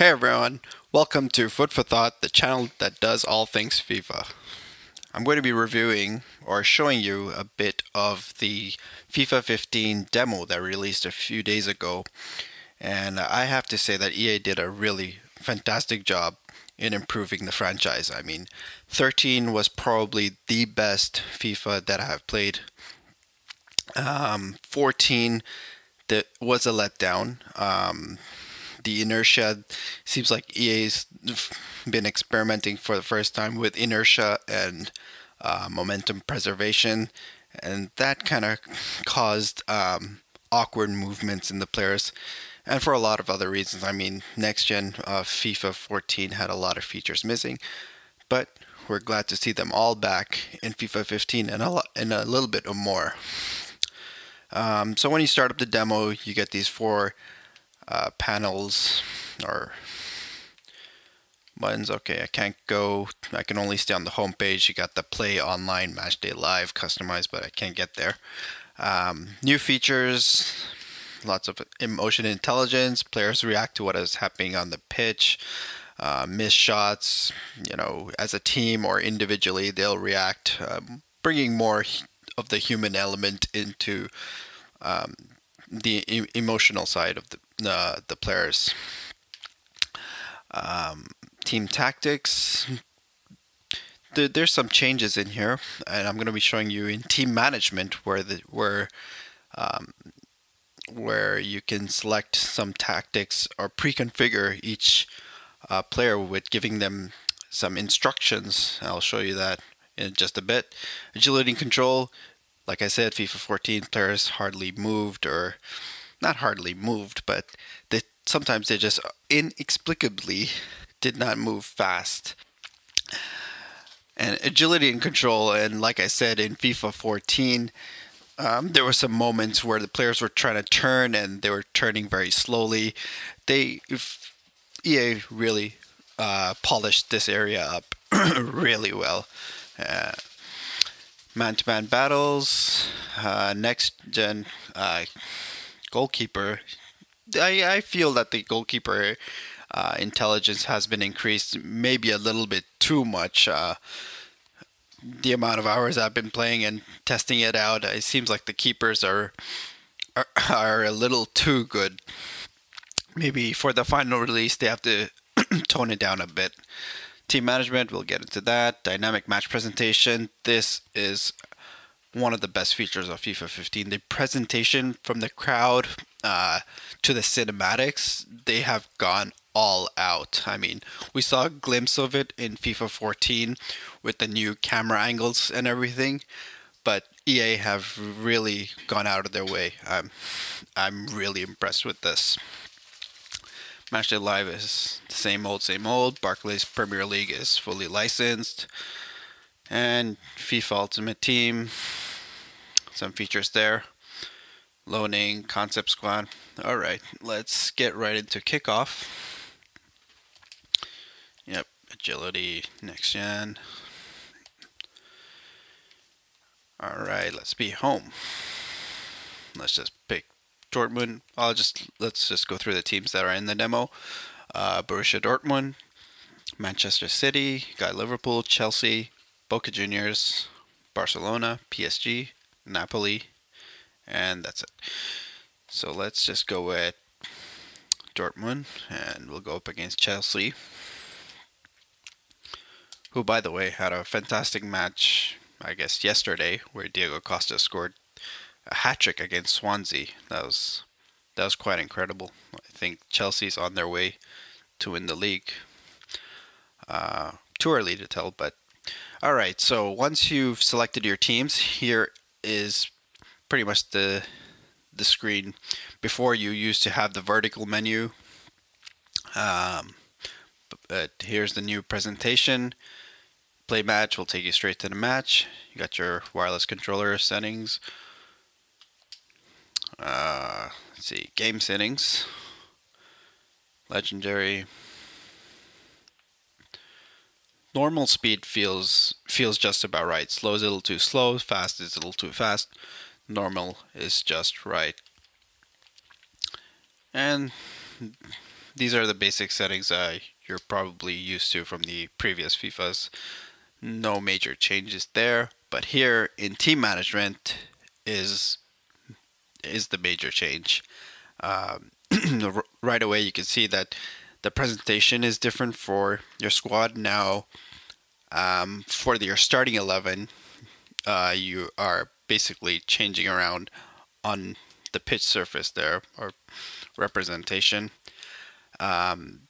Hey everyone, welcome to Food for Thought, the channel that does all things FIFA. I'm going to be reviewing or showing you a bit of the FIFA 15 demo that released a few days ago, and I have to say that EA did a really fantastic job in improving the franchise. I mean, 13 was probably the best FIFA that I have played. 14 that was a letdown. The inertia seems like EA's been experimenting for the first time with inertia and momentum preservation, and that kind of caused awkward movements in the players, and for a lot of other reasons. I mean, next gen FIFA 14 had a lot of features missing, but we're glad to see them all back in FIFA 15 and a little bit more. So when you start up the demo, you get these four panels or buttons. Okay, I can't go. I can only stay on the home page. You got the play online, match day live, customized, but I can't get there. New features, lots of emotion intelligence. Players react to what is happening on the pitch. Miss shots, as a team or individually, they'll react, bringing more of the human element into the emotional side of the players. Team tactics. There's some changes in here, and I'm going to be showing you in team management where you can select some tactics or pre-configure each player with giving them some instructions. I'll show you that in just a bit. Agility and control. Like I said, FIFA 14 players hardly moved, or not hardly moved, but sometimes they just inexplicably did not move fast. And agility and control, and like I said, in FIFA 14, there were some moments where the players were trying to turn and they were turning very slowly. EA really polished this area up really well. Man-to-man battles, next-gen goalkeeper. I feel that the goalkeeper intelligence has been increased maybe a little bit too much. The amount of hours I've been playing and testing it out, it seems like the keepers are a little too good. Maybe for the final release they have to tone it down a bit. Team management, we'll get into that. Dynamic match presentation. This is one of the best features of FIFA 15. The presentation from the crowd to the cinematics, they have gone all out. I mean, we saw a glimpse of it in FIFA 14 with the new camera angles and everything, but EA have really gone out of their way. I'm really impressed with this. Matchday Live is the same old. Barclays Premier League is fully licensed. And FIFA Ultimate Team, some features there. Loaning, Concept Squad. Alright, let's get right into kickoff. Yep, agility, next gen. Alright, let's be home. Let's just pick Dortmund. Let's just go through the teams that are in the demo. Borussia Dortmund, Manchester City, got Liverpool, Chelsea, Boca Juniors, Barcelona, PSG, Napoli, and that's it. So let's just go with Dortmund, and we'll go up against Chelsea, who, by the way, had a fantastic match, I guess, yesterday, where Diego Costa scored a hat-trick against Swansea. That was quite incredible. I think Chelsea's on their way to win the league. Too early to tell, but alright, so once you've selected your teams, here is pretty much the screen. Before, you used to have the vertical menu, but here's the new presentation. Play match will take you straight to the match. You got your wireless controller settings. Let's see, game settings, legendary. Normal speed feels just about right. Slow is a little too slow, fast is a little too fast. Normal is just right. And these are the basic settings you're probably used to from the previous FIFAs. No major changes there, but here in team management is the major change. Um, right away, you can see that the presentation is different for your squad now. For your starting 11, you are basically changing around on the pitch surface there, or representation. Um,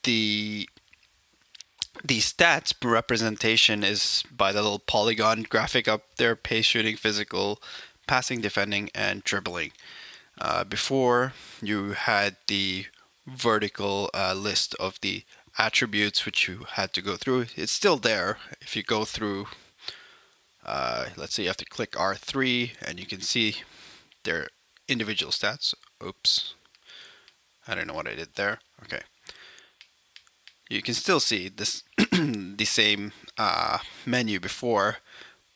the the stats representation is by the little polygon graphic up there: pace, shooting, physical, passing, defending, and dribbling. Before, you had the vertical list of the attributes which you had to go through. It's still there. If you go through, let's say you have to click R3 and you can see their individual stats. Oops, I don't know what I did there. Okay, you can still see this the same menu before,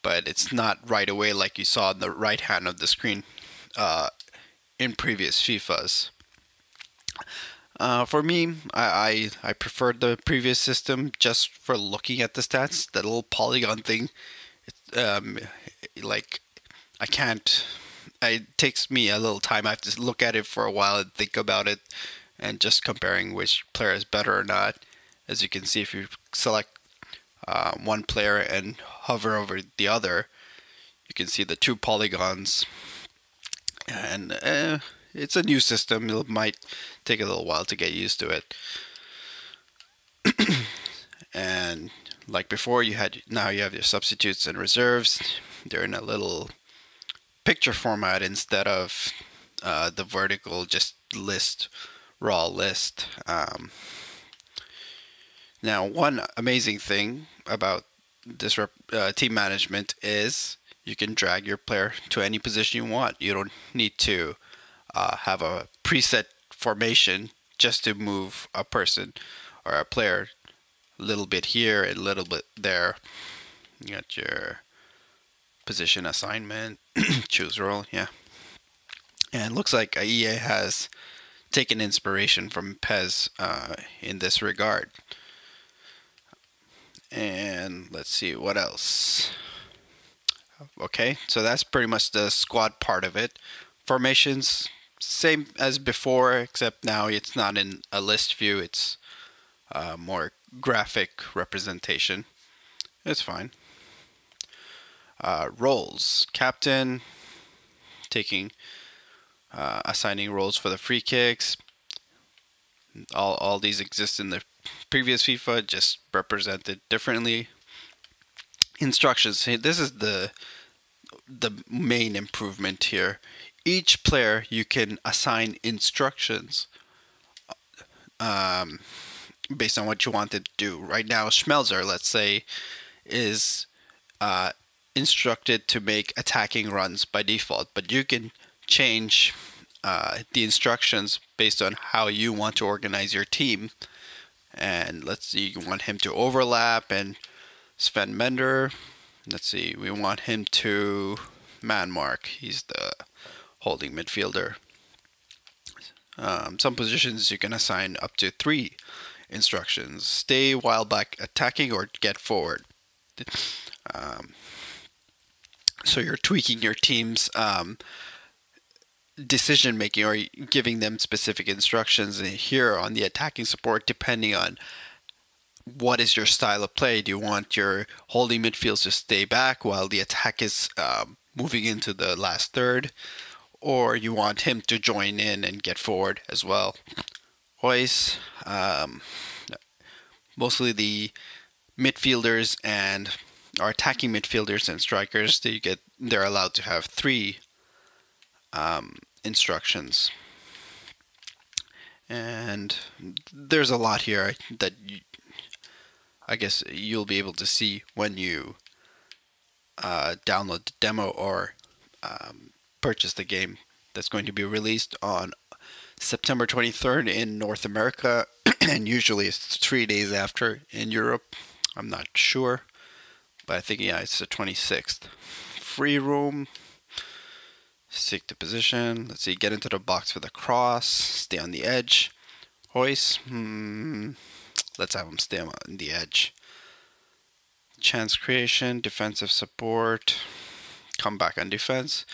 but it's not right away like you saw on the right hand of the screen in previous FIFAs. For me, I preferred the previous system just for looking at the stats. That little polygon thing, um, like I can't. It takes me a little time. I have to look at it for a while and think about it, and just comparing which player is better or not. As you can see, if you select one player and hover over the other, you can see the two polygons. And it's a new system. It might take a little while to get used to it. And like before, now you have your substitutes and reserves. They're in a little picture format instead of the vertical just raw list. Now, one amazing thing about this team management is you can drag your player to any position you want. You don't need to have a preset formation just to move a person or a player a little bit here and a little bit there. You got your position assignment, choose role, yeah. And it looks like EA has taken inspiration from PES in this regard. And let's see what else. Okay, so that's pretty much the squad part of it. Formations, same as before, except now it's not in a list view. It's more graphic representation. It's fine. Roles, captain, assigning roles for the free kicks. All these exist in the previous FIFA, just represented differently. Instructions. This is the main improvement here. Each player you can assign instructions based on what you want to do. Right now, Schmelzer, let's say, is instructed to make attacking runs by default, but you can change the instructions based on how you want to organize your team. And let's see, you want him to overlap and Sven Mender. Let's see, we want him to man mark. He's the holding midfielder. Some positions you can assign up to 3 instructions: stay while back attacking or get forward. So you're tweaking your team's decision making, or giving them specific instructions here on the attacking support, depending on what is your style of play. Do you want your holding midfield to stay back while the attack is moving into the last third, or you want him to join in and get forward as well? Hoist, mostly the midfielders and our attacking midfielders and strikers, they're allowed to have 3 instructions. And there's a lot here that I guess you'll be able to see when you download the demo or purchase the game that's going to be released on September 23rd in North America, and usually it's 3 days after in Europe. I'm not sure, but I think, yeah, it's the 26th. Free roam. Stick to position. Let's see, get into the box for the cross. Stay on the edge. Hoist. Let's have him stay on the edge. Chance creation, defensive support, come back on defense.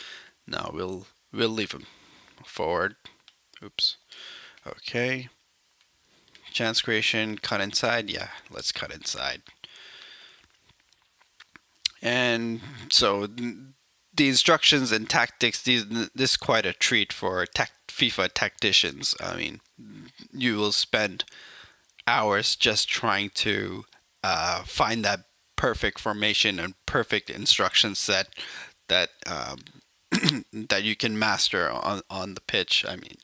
No, we'll leave him forward. Oops. Okay. Chance creation, cut inside. Yeah, let's cut inside. And so the instructions and tactics, this is quite a treat for FIFA tacticians. I mean, you will spend hours just trying to find that perfect formation and perfect instruction set that that you can master on the pitch. I mean,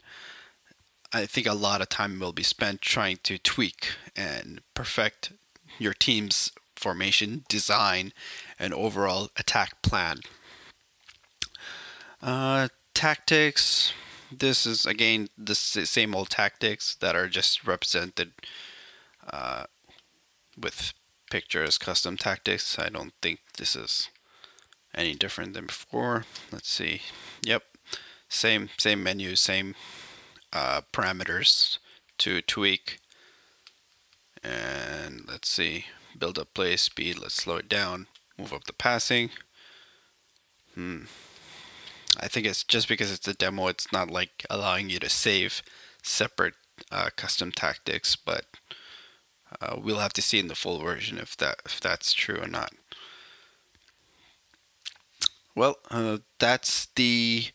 I think a lot of time will be spent trying to tweak and perfect your team's formation design and overall attack plan. Tactics. This is again the same old tactics that are just represented with pictures, custom tactics. I don't think this is any different than before. Let's see. Yep, same menu, same parameters to tweak. And let's see, build up play speed. Let's slow it down. Move up the passing. I think it's just because it's a demo, it's not like allowing you to save separate custom tactics, but we'll have to see in the full version if that's true or not. Well, these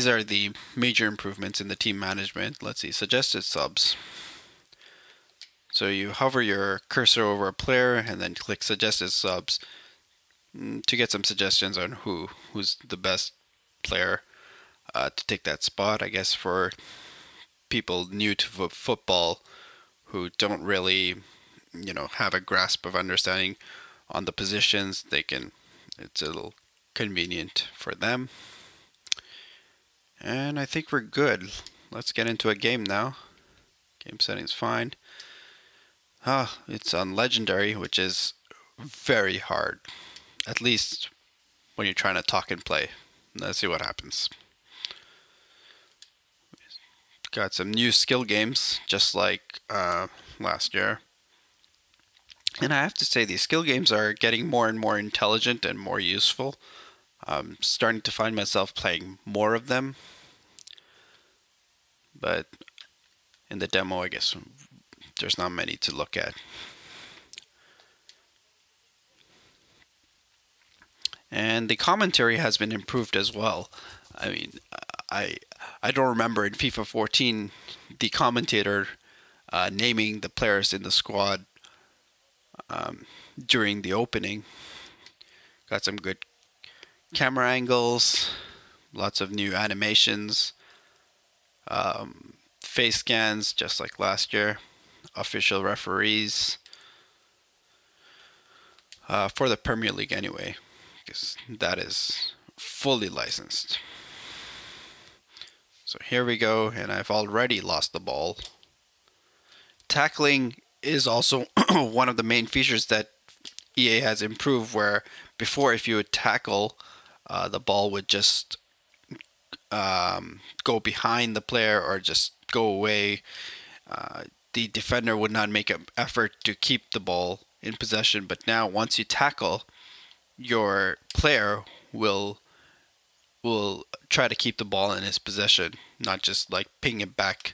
are the major improvements in the team management. Let's see, suggested subs. So you hover your cursor over a player and then click suggested subs to get some suggestions on who's the best player to take that spot. I guess for people new to football who don't really, have a grasp of understanding on the positions, it's a little convenient for them. And I think we're good. Let's get into a game now. Game settings fine. It's on legendary, which is very hard. At least when you're trying to talk and play. Let's see what happens. Got some new skill games, just like last year. And I have to say, these skill games are getting more and more intelligent and more useful. I'm starting to find myself playing more of them. But in the demo, I guess there's not many to look at. And the commentary has been improved as well. I mean, I don't remember in FIFA 14 the commentator naming the players in the squad during the opening. Got some good camera angles, lots of new animations, face scans just like last year, official referees for the Premier League anyway, because that is fully licensed. So here we go, and I've already lost the ball. Tackling is also one of the main features that EA has improved, where before if you would tackle, the ball would just go behind the player or just go away. The defender would not make an effort to keep the ball in possession, but now once you tackle, your player will try to keep the ball in his possession, not just like ping it back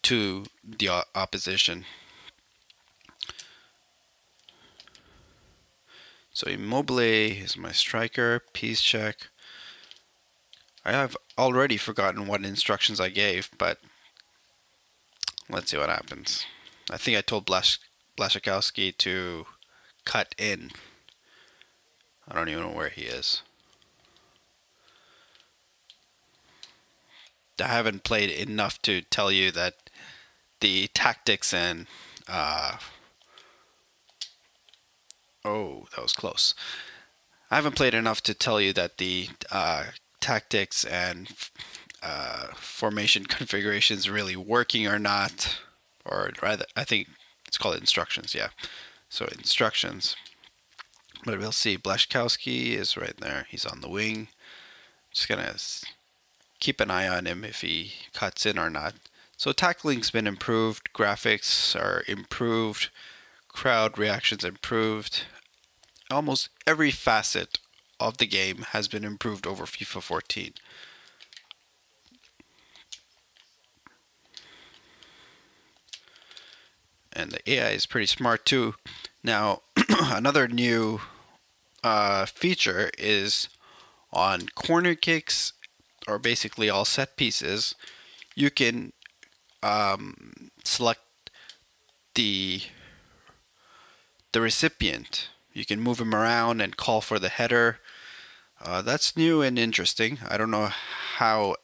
to the opposition. So Immobile is my striker. Peace check. I have already forgotten what instructions I gave, but let's see what happens. I think I told Blaszczykowski to cut in. I don't even know where he is. I haven't played enough to tell you that the tactics and oh, that was close. I haven't played enough to tell you that the tactics and formation configurations really working or not, or rather, I think it's called instructions. Yeah, so instructions. But we'll see. Blaszczykowski is right there. He's on the wing. Just gonna keep an eye on him if he cuts in or not. So tackling's been improved, graphics are improved, crowd reactions improved. Almost every facet of the game has been improved over FIFA 14. And the AI is pretty smart too. Now, another new feature is on corner kicks, or basically all set pieces. You can select the recipient. You can move him around and call for the header. That's new and interesting. I don't know how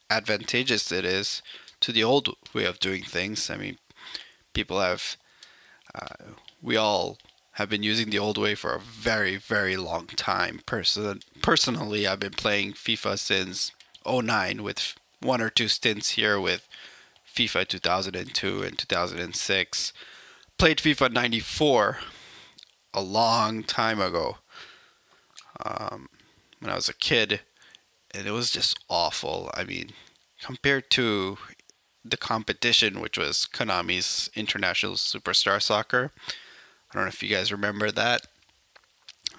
advantageous it is to the old way of doing things. I mean, people have, we all have been using the old way for a very, very long time. Personally, I've been playing FIFA since '09 with one or two stints here with FIFA 2002 and 2006. Played FIFA 94 a long time ago when I was a kid, and it was just awful. I mean, compared to the competition, which was Konami's International Superstar Soccer. I don't know if you guys remember that.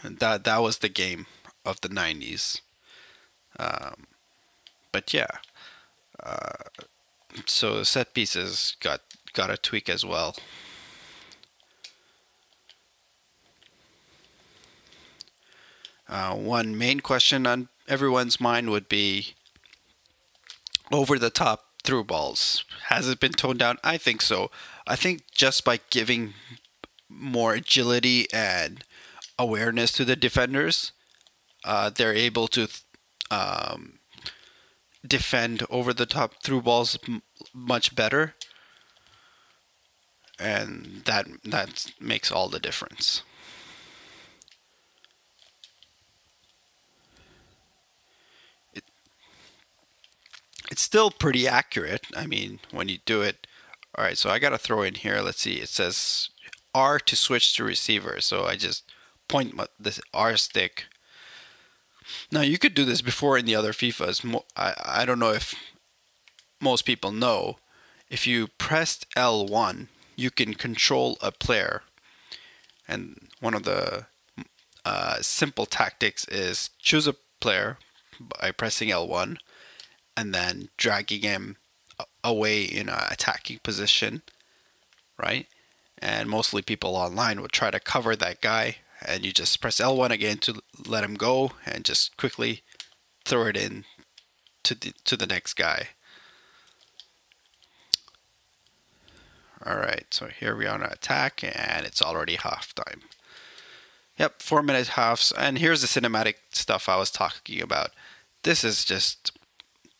That was the game of the 90s. But yeah, so set pieces got a tweak as well. One main question on everyone's mind would be over the top through balls. Has it been toned down? I think so. I think just by giving more agility and awareness to the defenders, they're able to defend over the top through balls much better, and that makes all the difference. It's still pretty accurate. I mean, when you do it. All right, so I got to throw in here. Let's see. It says R to switch to receiver. So I just point this R stick. Now, you could do this before in the other FIFAs. I don't know if most people know. If you pressed L1, you can control a player. And one of the simple tactics is choose a player by pressing L1 and then dragging him away in an attacking position, right? And mostly people online would try to cover that guy, and you just press L1 again to let him go and just quickly throw it in to the next guy. All right, so here we are on attack, and it's already halftime. Yep, 4-minute halves, and here's the cinematic stuff I was talking about. This is just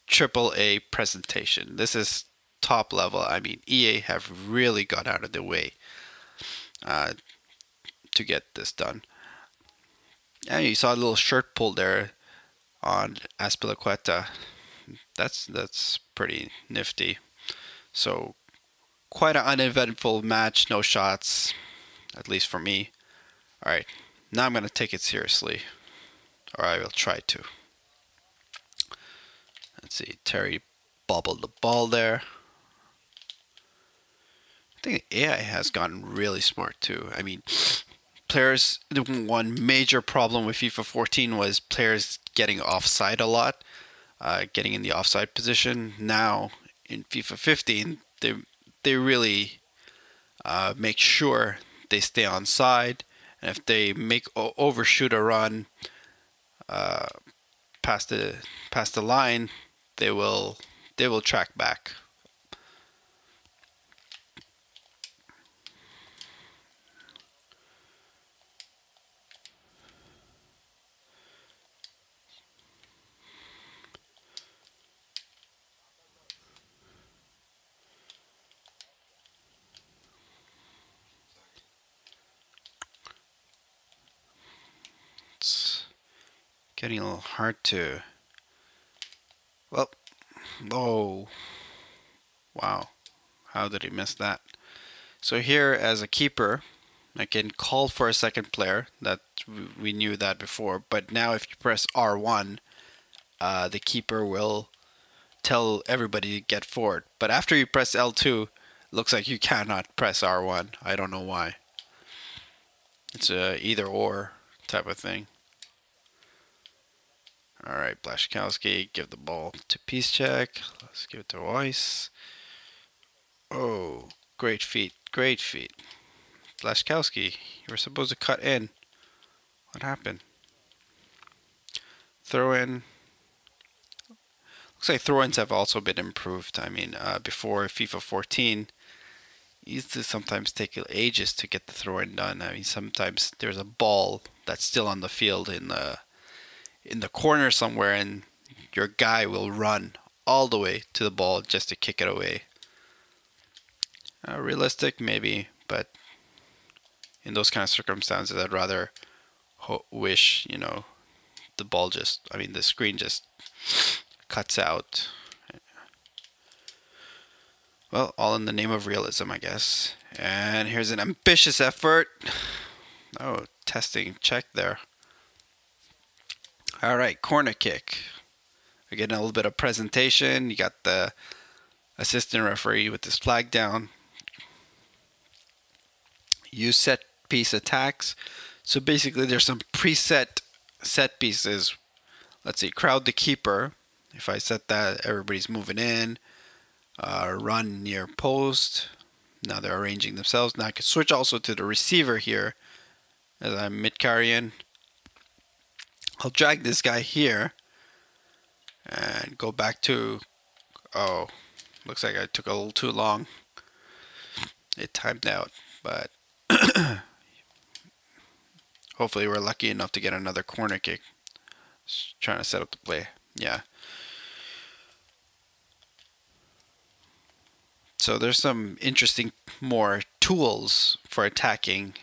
AAA presentation. This is top level. I mean, EA have really gone out of their way to get this done. And you saw a little shirt pull there on Aspilicueta. That's pretty nifty. So quite an uneventful match. No shots, at least for me. All right, now I'm gonna take it seriously, or I will try to. Let's see, Terry bobbled the ball there. I think the AI has gotten really smart too. I mean, players, the one major problem with FIFA 14 was players getting offside a lot, getting in the offside position. Now in FIFA 15, they really make sure they stay on side, and if they make overshoot a run past the line, they will track back. It's getting a little hard to. Well, oh, wow. How did he miss that? So here, as a keeper, I can call for a second player. That we knew that before. But now if you press R1, the keeper will tell everybody to get forward. But after you press L2, looks like you cannot press R1. I don't know why. It's a either or type of thing. All right, Blaszczykowski, give the ball to Piszczek. Let's give it to Weiss. Oh, great feet, great feet. Blaszczykowski, you were supposed to cut in. What happened? Throw in. Looks like throw-ins have also been improved. I mean, before FIFA 14, used to sometimes take ages to get the throw-in done. I mean, sometimes there's a ball that's still on the field in the corner somewhere, and your guy will run all the way to the ball just to kick it away. Realistic, maybe, but in those kind of circumstances, I'd rather wish, you know, the screen just cuts out. Well, all in the name of realism, I guess. And here's an ambitious effort. Oh, testing check there. All right, corner kick. We're getting a little bit of presentation. You got the assistant referee with his flag down. Use set piece attacks. So basically there's some preset set pieces. Let's see, crowd the keeper. If I set that, everybody's moving in. Run near post. Now they're arranging themselves. Now I can switch also to the receiver here as I'm mid-carrying. I'll drag this guy here and go back to, oh, looks like I took a little too long. It timed out, but hopefully we're lucky enough to get another corner kick. Just trying to set up the play. Yeah. So there's some interesting more tools for attacking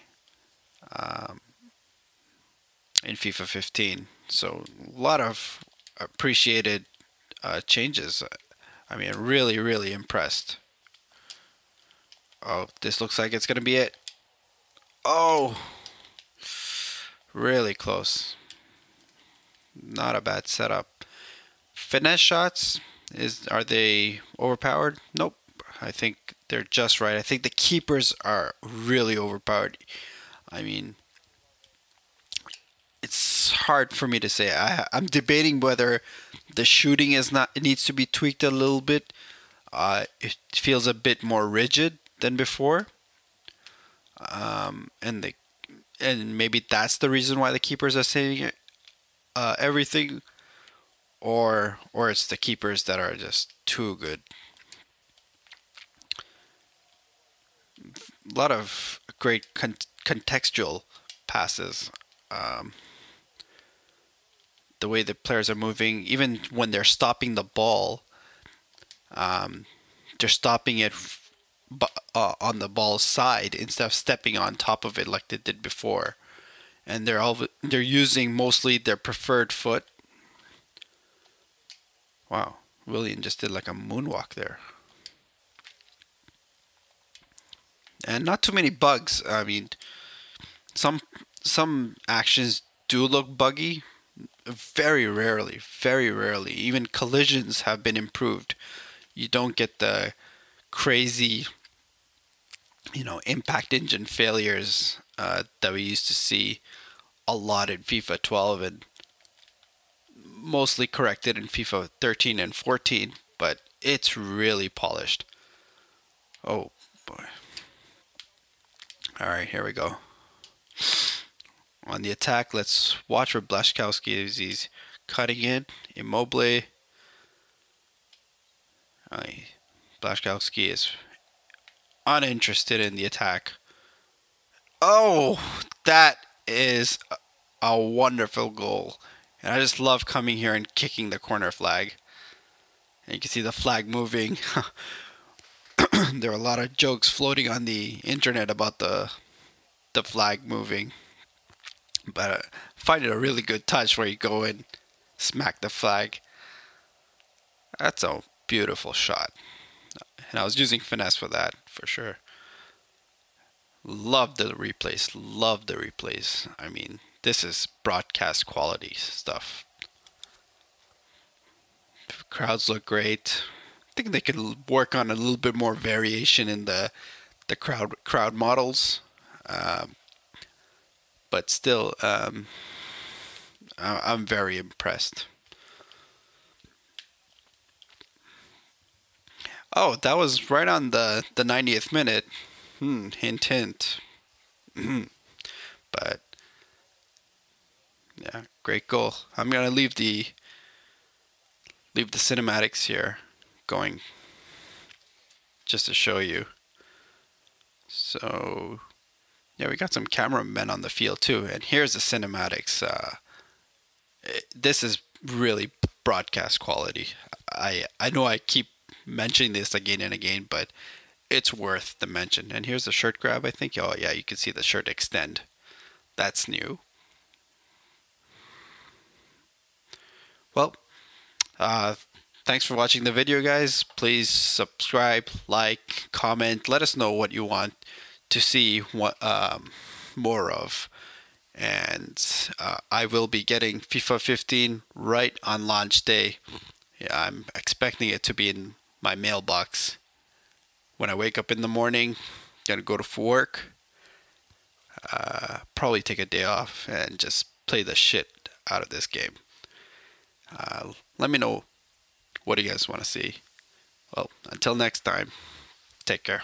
in FIFA 15. So a lot of appreciated changes. I mean, really, really impressed. Oh, this looks like it's going to be it. Oh, really close. Not a bad setup. Finesse shots, are they overpowered? Nope. I think they're just right. I think the keepers are really overpowered. I mean, it's hard for me to say. I'm debating whether the shooting it needs to be tweaked a little bit. It feels a bit more rigid than before, and maybe that's the reason why the keepers are saving everything, or it's the keepers that are just too good. A lot of great contextual passes. The way the players are moving, even when they're stopping the ball, they're stopping it on the ball's side instead of stepping on top of it like they did before. And they're using mostly their preferred foot. Wow, Willian just did like a moonwalk there. And not too many bugs. I mean, some actions do look buggy. Very rarely. Even collisions have been improved. You don't get the crazy, impact engine failures that we used to see a lot in FIFA 12 and mostly corrected in FIFA 13 and 14, but it's really polished. Oh boy. All right, here we go. On the attack, let's watch for Blaszczykowski as he's cutting in. Immobile. Blaszczykowski is uninterested in the attack. Oh, that is a wonderful goal. And I just love coming here and kicking the corner flag. And you can see the flag moving. There are a lot of jokes floating on the internet about the flag moving. But I find it a really good touch where you go and smack the flag. That's a beautiful shot. And I was using finesse for that, for sure. Love the replays. Love the replays. I mean, this is broadcast quality stuff. Crowds look great. I think they could work on a little bit more variation in the crowd models, um, but still, I'm very impressed. Oh, that was right on the 90th minute. Hint, hint. But yeah, great goal. I'm gonna leave the cinematics here going just to show you. So yeah, we got some cameramen on the field too, and here's the cinematics. This is really broadcast quality. I know I keep mentioning this again and again, but it's worth the mention. And here's the shirt grab. I think. Oh yeah, you can see the shirt extend. That's new. Well, uh, thanks for watching the video, guys. Please subscribe, like, comment. Let us know what you want to see more of. And I will be getting FIFA 15 right on launch day. Yeah, I'm expecting it to be in my mailbox when I wake up in the morning. Gonna go to work. Probably take a day off and just play the shit out of this game. Let me know what do you guys want to see. Well, until next time, take care.